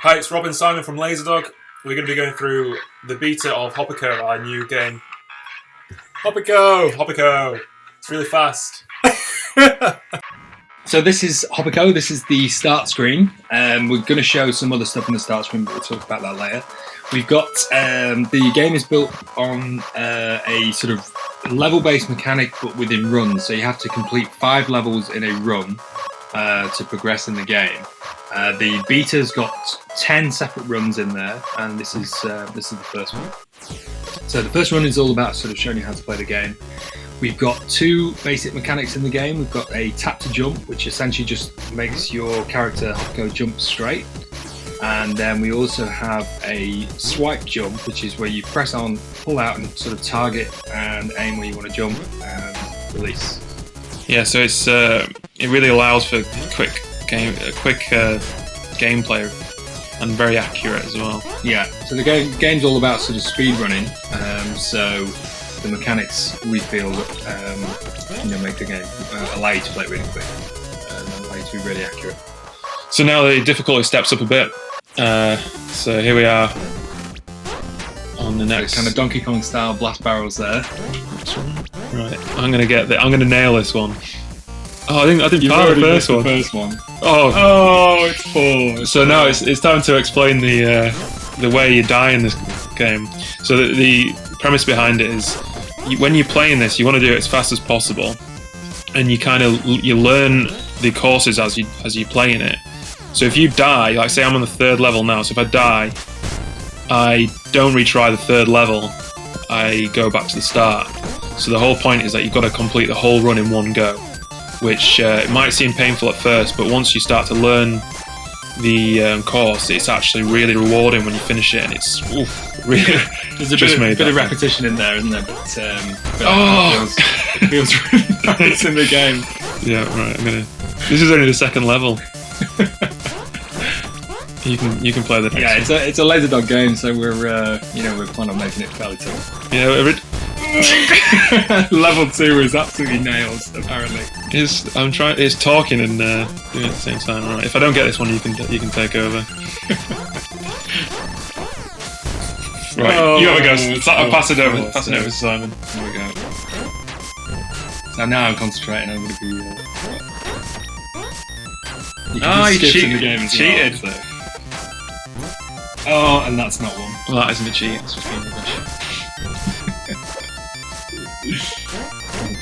Hi, it's Rob and Simon from Laserdog. We're going to be going through the beta of HoPiKo, our new game. HoPiKo! HoPiKo! It's really fast. So this is HoPiKo, this is the start screen. We're going to show some other stuff in the start screen, but we'll talk about that later. We've got, the game is built on a sort of level-based mechanic, but within runs. So you have to complete 5 levels in a run to progress in the game. The beta's got 10 separate runs in there, and this is the first one. So the first run is all about sort of showing you how to play the game. We've got 2 basic mechanics in the game. We've got a tap to jump, which essentially just makes your character HoPiKo jump straight. And then we also have a swipe jump, which is where you press on, pull out, and sort of target and aim where you want to jump and release. Yeah, so it's it really allows for quick gameplay and very accurate as well. Yeah, so the game's all about sort of speed running. So the mechanics we feel make the game allow you to play really quick and allow you to be really accurate. So now the difficulty steps up a bit. So here we are on the next kind of Donkey Kong style blast barrels there. Right, I'm gonna nail this one. Oh, I didn't part the first one. The first one. Oh, it's 4. So now it's time to explain the way you die in this game. So the premise behind it is when you're playing this, you want to do it as fast as possible, and you learn the courses as you play in it. So if you die, like say I'm on the 3rd level now, so if I die, I don't retry the 3rd level. I go back to the start. So the whole point is that you've got to complete the whole run in one go, which it might seem painful at first, but once you start to learn the course, it's actually really rewarding when you finish it, and it's really. There's a bit of repetition in there, isn't there? But it feels really nice in the game. Yeah, right. This is only the 2nd level. You can play the next one. It's a Laserdog game, so we're planning on making it fairly tough. Yeah, level 2 is absolutely nails, apparently. It's talking and doing it at the same time. Right. If I don't get this one, you can take over. Right, you have a go. I'll pass it over to Simon. There we go. So now I'm concentrating. I'm going to be. You cheated. Well, so. Oh, and that's not one. Well, that isn't a cheat. It's just being rubbish.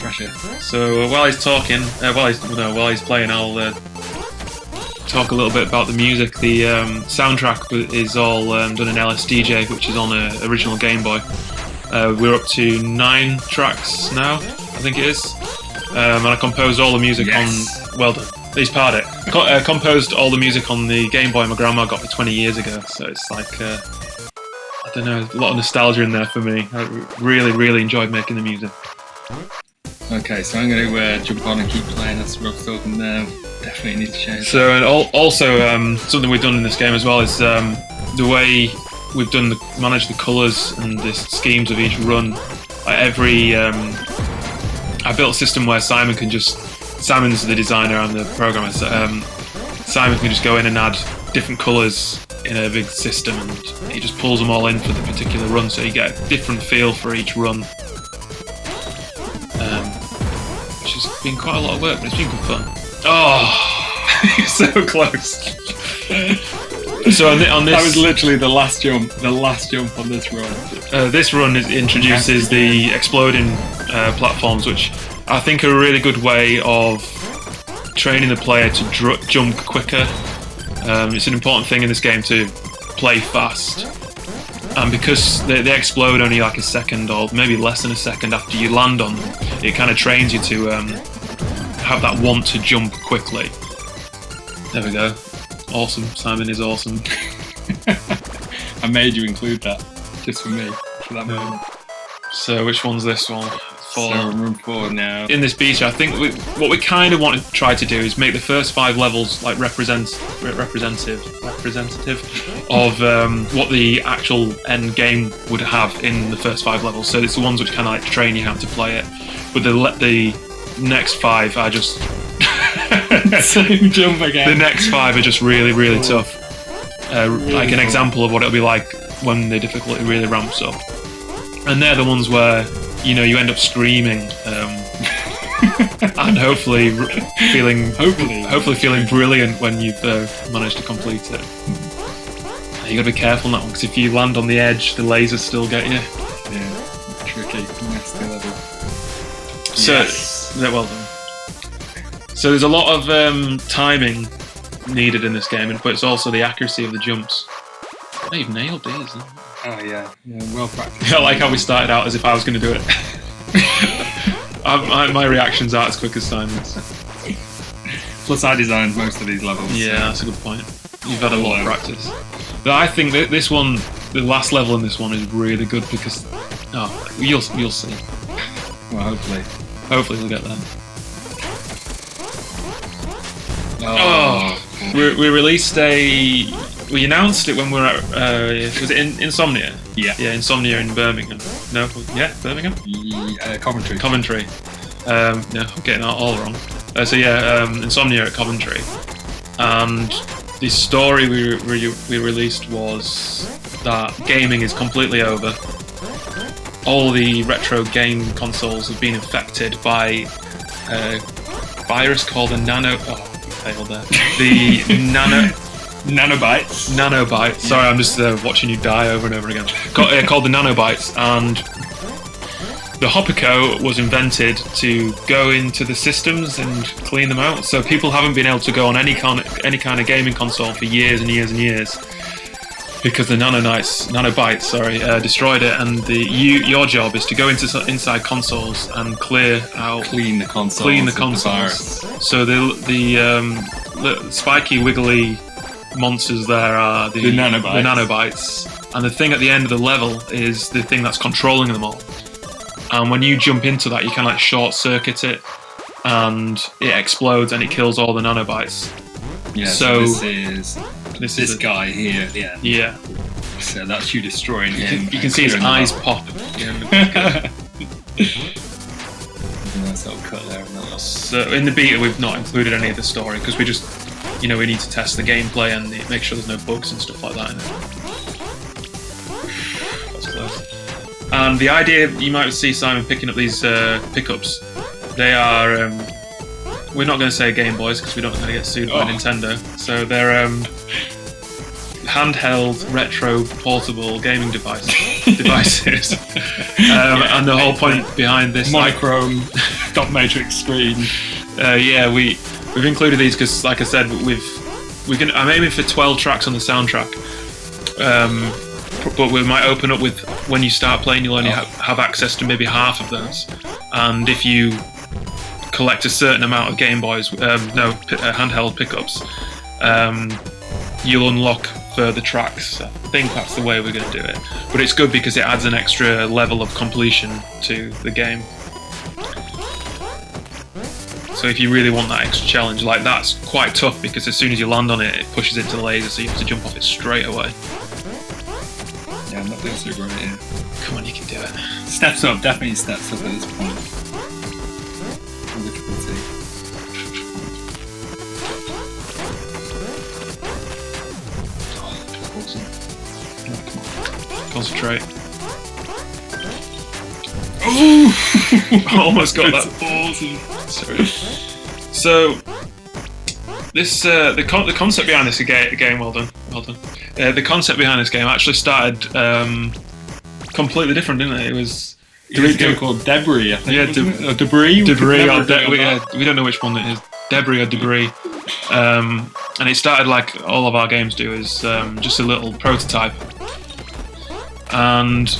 Pressure. So while he's talking, while he's playing, I'll talk a little bit about the music. The soundtrack is all done in LSDJ, which is on an original Gameboy. We're up to 9 tracks now, I think it is. And I composed all the music on. Well done. He's part it. Composed all the music on the Game Boy my grandma got me 20 years ago, so it's like, I don't know, a lot of nostalgia in there for me. I really, really enjoyed making the music. Okay, so I'm going to jump on and keep playing. That's Rob's talking now. Definitely need to change. So, and also, something we've done in this game as well is the way we've managed the colours and the schemes of each run. I built a system where Simon's the designer and the programmer, so Simon can just go in and add different colours in a big system, and he just pulls them all in for the particular run, so you get a different feel for each run, which has been quite a lot of work, but it's been good fun. Oh, so close. So on this, that was literally the last jump on this run. This run introduces the exploding platforms, which I think are a really good way of training the player to jump quicker. It's an important thing in this game to play fast, and because they explode only like a second or maybe less than a second after you land on them, it kind of trains you to have that want to jump quickly. There we go. Awesome. Simon is awesome. I made you include that just for me, for that moment. So which one's this one? So room 4 now. In this beta, I think what we kind of want to try to do is make the first 5 levels like representative of what the actual end game would have in the first 5 levels. So it's the ones which kind of like train you how to play it. But the next 5 are just same jump again. The next 5 are just really, really tough. like an example of what it'll be like when the difficulty really ramps up. And they're the ones where you end up screaming and hopefully feeling brilliant when you've managed to complete it. You got to be careful on that one because if you land on the edge, the lasers still get you. Yeah, tricky, nasty level. So, well done. So there's a lot of timing needed in this game, but it's also the accuracy of the jumps. Oh, you've nailed these. Oh yeah, well practiced. I like how we started out as if I was going to do it. My reactions aren't as quick as Simon's. Plus, I designed most of these levels. Yeah, that's a good point. You've had a lot of practice. But I think that this one, the last level in this one, is really good because you'll see. Well, hopefully we'll get there. Oh. We released we announced it when we were at, was it in Insomnia? Yeah, Insomnia in Birmingham. No, Birmingham? Coventry. No, I'm getting that all wrong. Insomnia at Coventry. And the story we released was that gaming is completely over. All the retro game consoles have been infected by a virus called a nanobites. Nanobites. Sorry, I'm just watching you die over and over again. Called the nanobites, and the HoPiKo was invented to go into the systems and clean them out. So people haven't been able to go on any kind of gaming console for years and years and years because the nanobites destroyed it. And your job is to go inside consoles and clean the consoles. So the spiky, wiggly monsters there are the nanobites, and the thing at the end of the level is the thing that's controlling them all. And when you jump into that, you can like short circuit it, and it explodes and it kills all the nanobites. Yeah. So this guy here at the end. Yeah. So that's you destroying him. You can see his eyes pop. Nice little cut there. So in the beta, we've not included any of the story because we just, we need to test the gameplay and make sure there's no bugs and stuff like that in it. That's close. And the idea, you might see Simon picking up these pickups. They are, we're not going to say Gameboys because we don't want to get sued by Nintendo. So they're handheld, retro, portable gaming devices. And the whole point behind this monochrome dot matrix screen. We've included these because, like I said, I'm aiming for 12 tracks on the soundtrack. But we might open up with, when you start playing, you'll only have access to maybe half of those. And if you collect a certain amount of Gameboys, handheld pickups, you'll unlock further tracks. I think that's the way we're going to do it. But it's good because it adds an extra level of completion to the game. So if you really want that extra challenge, like that's quite tough because as soon as you land on it, it pushes into the laser, so you have to jump off it straight away. Yeah, I'm not doing so great here. Come on, you can do it. Steps up, definitely steps up at this point. Difficulty. Awesome. Concentrate. Ooh! Almost got that. Awesome. Sorry. So this the concept behind this game. Well done. The concept behind this game actually started completely different, didn't it? It was a game called Debris, I think. Yeah, Debris. We don't know which one it is. Debris or Debris. And it started like all of our games do, is just a little prototype. And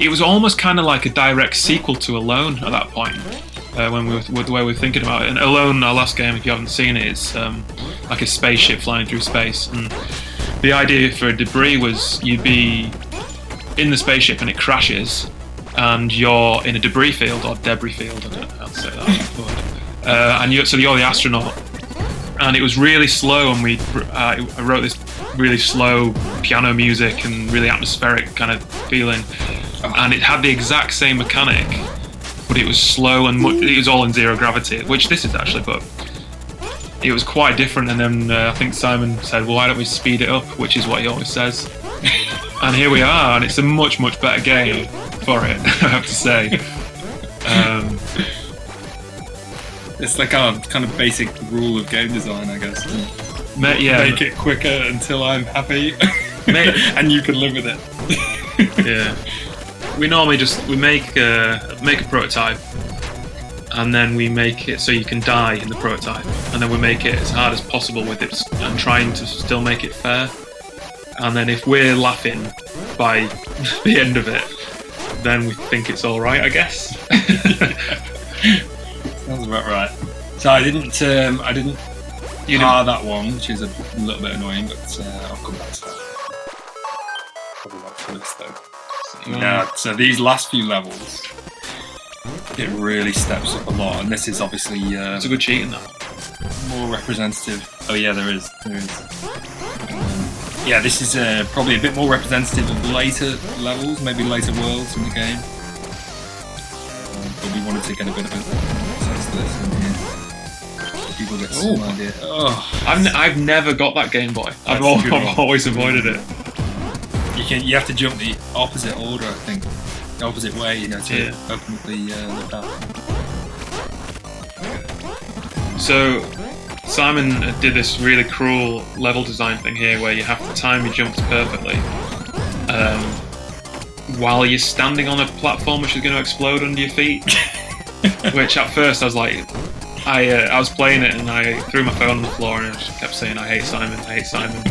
it was almost kind of like a direct sequel to Alone at that point, when the way we were thinking about it. And Alone, our last game, if you haven't seen it, is like a spaceship flying through space. And the idea for Debris was you'd be in the spaceship and it crashes, and you're in a debris field or debris field. I don't know how to say that. And you're the astronaut. And it was really slow, and I wrote this really slow piano music and really atmospheric kind of feeling. And it had the exact same mechanic, but it was slow and it was all in zero gravity, which this is actually, but it was quite different. And then I think Simon said, "Well, why don't we speed it up?" Which is what he always says. And here we are, and it's a much better game for it, I have to say. It's like our kind of basic rule of game design, I guess. Make it quicker until I'm happy, and you can live with it. Yeah. We normally we make a prototype, and then we make it so you can die in the prototype, and then we make it as hard as possible with it, and trying to still make it fair. And then if we're laughing by the end of it, then we think it's all right, I guess. Sounds about right. So I didn't par that one, which is a little bit annoying, but I'll come back to that. Probably not first though. So these last few levels, it really steps up a lot, and this is obviously it's a good cheat in that. More representative. Oh yeah, there is. Yeah, this is probably a bit more representative of later levels, maybe later worlds in the game. But we wanted to get a bit of a sense of this in here. People get some idea. Oh, I've never got that Game Boy. I've always avoided it. You have to jump the opposite order, I think. The opposite way, to open up the path. So Simon did this really cruel level design thing here where you have to time your jumps perfectly while you're standing on a platform which is going to explode under your feet. Which at first I was like, I was playing it and I threw my phone on the floor and I just kept saying, I hate Simon.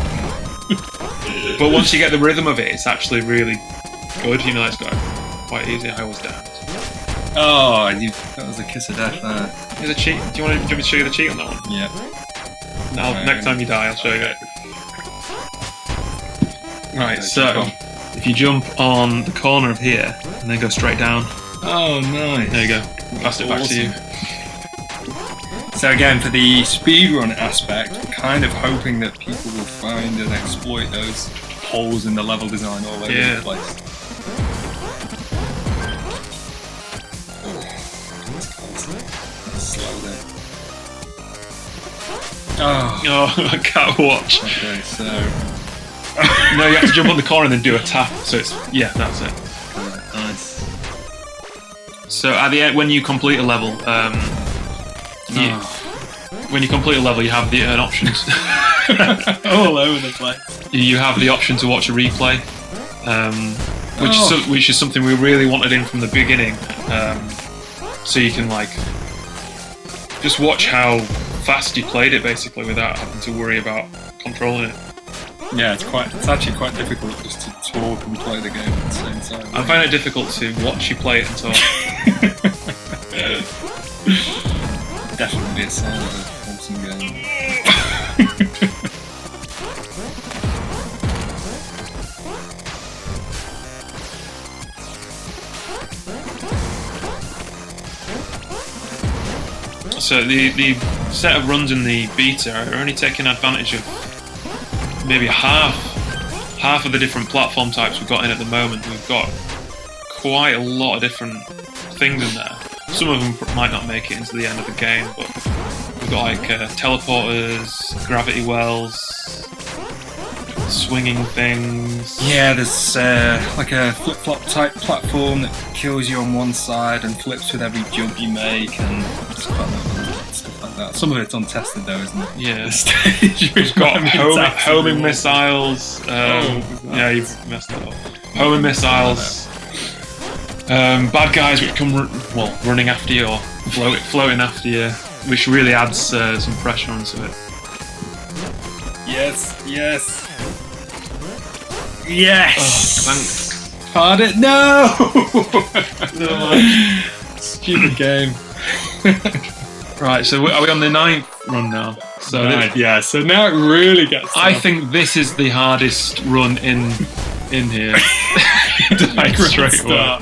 But once you get the rhythm of it, it's actually really good. It's quite easy. I was down. Oh, that was a kiss of death there. Here's a cheat. Do you want me to show you the cheat on that one? Yeah. Next time you die, I'll show you it. Right, so if you jump on the corner of here and then go straight down. Oh, nice. There you go. Pass it back to you. So again, for the speedrun aspect, we're kind of hoping that people will find and exploit those holes in the level design all over the place. Slow there. Oh, I can't watch. Okay, so no, you have to jump on the corner and then do a tap. So it's that's it. Nice. So at the end, when you complete a level, when you complete a level, you have an option. All over the place. You have the option to watch a replay, which is something we really wanted in from the beginning. So you can just watch how fast you played it, basically, without having to worry about controlling it. Yeah, it's actually quite difficult just to talk and play the game at the same time. I find it difficult to watch you play it and talk. Definitely a sign of a awesome game. So the set of runs in the beta are only taking advantage of maybe half of the different platform types we've got in at the moment. We've got quite a lot of different things in there. Some of them might not make it into the end of the game, but we've got teleporters, gravity wells, swinging things. Yeah, there's like a flip-flop type platform that kills you on one side and flips with every jump you make and stuff like that. Some of it's untested though, isn't it? Yeah. The stage we've got homing missiles. Yeah, you've messed that up. Homing missiles. Bad guys which come running after you or floating after you, which really adds some pressure onto it. Yes. Oh, Pardon? No! Stupid game. Right, so are we on the 9th run now? So yeah, so now it really gets tough. I think this is the hardest run in here. Straight away.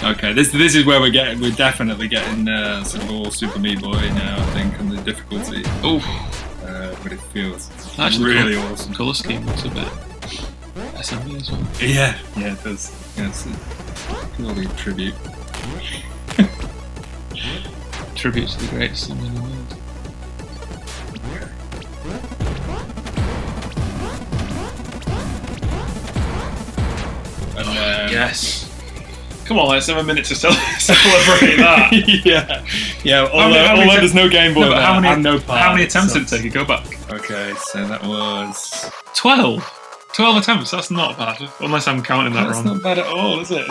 Okay, this is where we're definitely getting sort of all Super Meat Boy now, I think, and the difficulty. Oof. But it feels actually really awesome. Colour scheme looks a bit SME as well. Yeah, it does. Yeah, it's probably a tribute. Tribute to the greatest thing in the world. Yes. Come on, let's have a minute to celebrate that. yeah. Although there's no Game Boy, but how many attempts attempts did it take? Go back. Okay, so that was 12. 12 attempts. That's not bad, unless I'm counting that wrong. That's not bad at all, is it?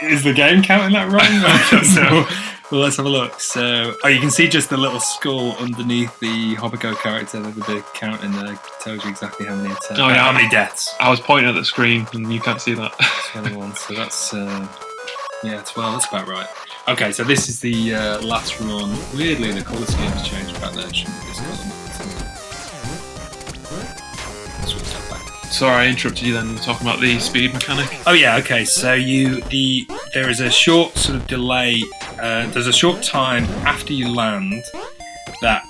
Is the game counting that wrong? So, well, let's have a look. So, you can see just the little skull underneath the HoPiKo character with the count in there. Tells you exactly how many attempts. Oh, yeah, how many deaths. I was pointing at the screen, and you can't see that. 21. So that's 12. That's about right. Okay, so this is the last run. Weirdly, the colour scheme has changed back there. It shouldn't be this colour. Sorry, I interrupted you then. You were talking about the speed mechanic. Oh yeah, okay. So there is a short sort of delay. There's a short time after you land that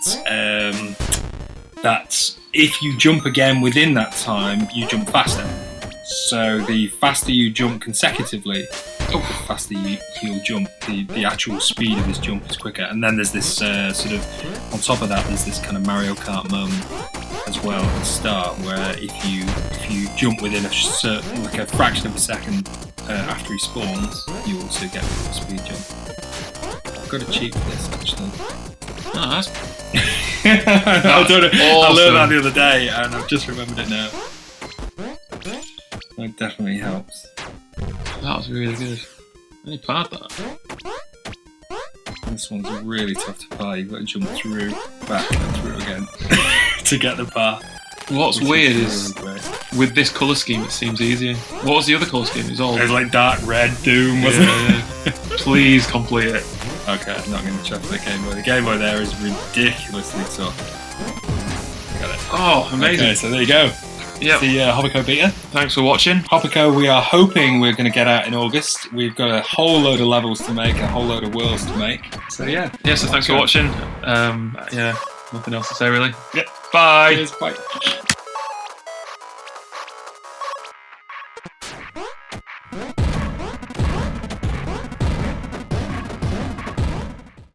if you jump again within that time, you jump faster. So the faster you jump consecutively, the faster you'll jump. The actual speed of this jump is quicker. And then there's this sort of on top of that, there's this kind of Mario Kart moment as well at the start, where if you jump within a certain, like a fraction of a second after he spawns, you also get a speed jump. I've got a cheat for this actually. Oh, that's I don't know. Awesome. I learned that the other day, and I've just remembered it now. That definitely helps. That was really good. I need part that. This one's really tough to play. You've got to jump through, back, and through again to get the bar. What's weird is really with this colour scheme, it seems easier. What was the other colour scheme? It was all. It was like dark red Doom, wasn't it? Please complete it. Okay, I'm not going to check for the Game Boy. The Game Boy there is ridiculously tough. Got it. Oh, amazing. Okay, so there you go. Yep. The HoPiKo beta. Thanks for watching. HoPiKo, we are hoping we're going to get out in August. We've got a whole load of levels to make, a whole load of worlds to make. So yeah. Yeah, so thanks for watching. Yeah, nothing else to say really. Yep. Bye. Cheers, bye.